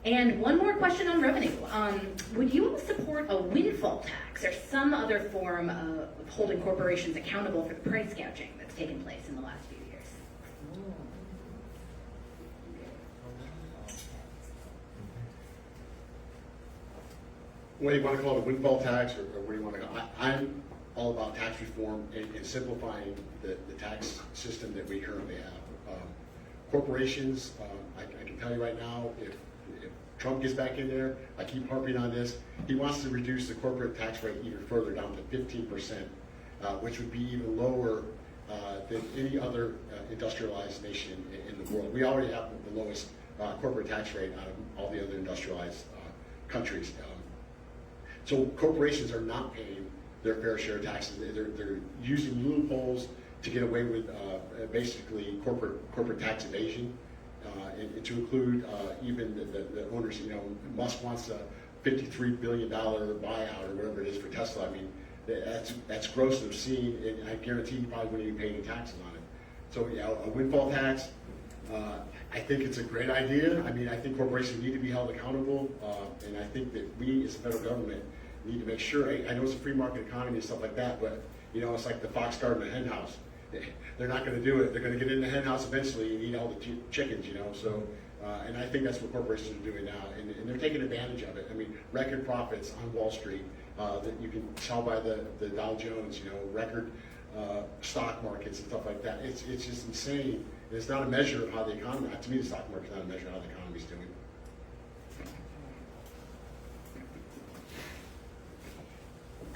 And one more question on revenue. Would you all support a windfall tax or some other form of holding corporations accountable for the price gouging that's taken place in the last few years? What do you want to call it, a windfall tax, or what do you want to call it? I'm all about tax reform and simplifying the tax system that we currently have. Corporations, I can tell you right now, if Trump gets back in there, I keep harping on this, he wants to reduce the corporate tax rate even further, down to 15%, which would be even lower than any other industrialized nation in the world. We already have the lowest corporate tax rate out of all the other industrialized countries. So corporations are not paying their fair share of taxes. They're using loopholes to get away with basically corporate tax evasion, and to include even the owners. You know, Musk wants a $53 billion buyout or whatever it is for Tesla. I mean, that's gross and obscene, and I guarantee you probably wouldn't even pay any taxes on it. So yeah, a windfall tax, I think it's a great idea. I mean, I think corporations need to be held accountable, and I think that we as the federal government need to make sure. I know it's a free market economy and stuff like that, but you know, it's like the fox guarding the hen house. They're not going to do it. They're going to get in the hen house eventually and eat all the chickens, you know. So, and I think that's what corporations are doing now, and they're taking advantage of it. I mean, record profits on Wall Street that you can tell by the Dow Jones, you know, record stock markets and stuff like that. It's just insane. And it's not a measure of how the economy. To me, the stock market's not a measure of how the economy's doing.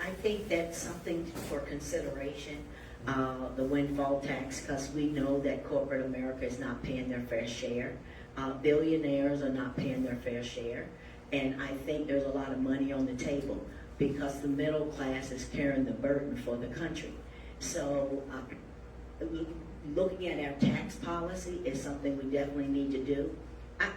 I think that's something for consideration, the windfall tax, because we know that corporate America is not paying their fair share. Billionaires are not paying their fair share. And I think there's a lot of money on the table because the middle class is carrying the burden for the country. So looking at our tax policy is something we definitely need to do.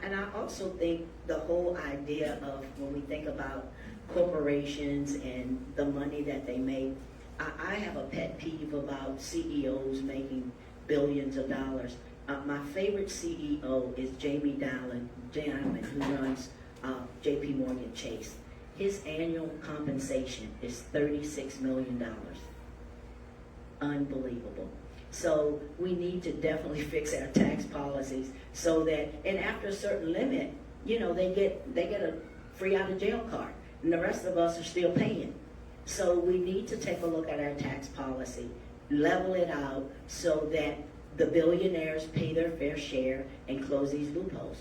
And I also think the whole idea of when we think about corporations and the money that they make, I have a pet peeve about CEOs making billions of dollars. My favorite CEO is Jamie Dimon, who runs JP Morgan Chase. His annual compensation is $36 million. Unbelievable. So we need to definitely fix our tax policies so that, and after a certain limit, you know, they get a free out of jail card, and the rest of us are still paying. So we need to take a look at our tax policy, level it out so that the billionaires pay their fair share and close these loopholes.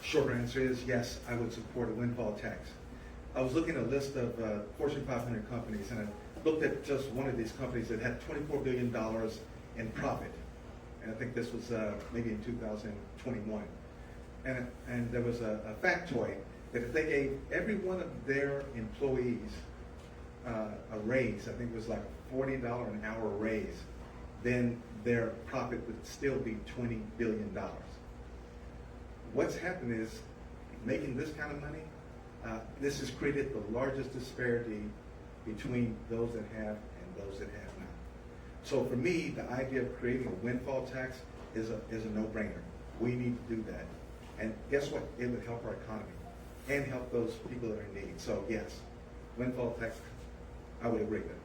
Short answer is yes, I would support a windfall tax. I was looking at a list of Fortune 500 companies, and I looked at just one of these companies that had $24 billion in profit. And I think this was maybe in 2021. And there was a factoid that if they gave every one of their employees a raise, I think it was like a $40 an hour raise, then their profit would still be $20 billion. What's happened is, making this kind of money, this has created the largest disparity between those that have and those that have not. So for me, the idea of creating a windfall tax is a no-brainer. We need to do that. And guess what? It would help our economy and help those people that are in need. So yes, windfall tax, I would agree with that.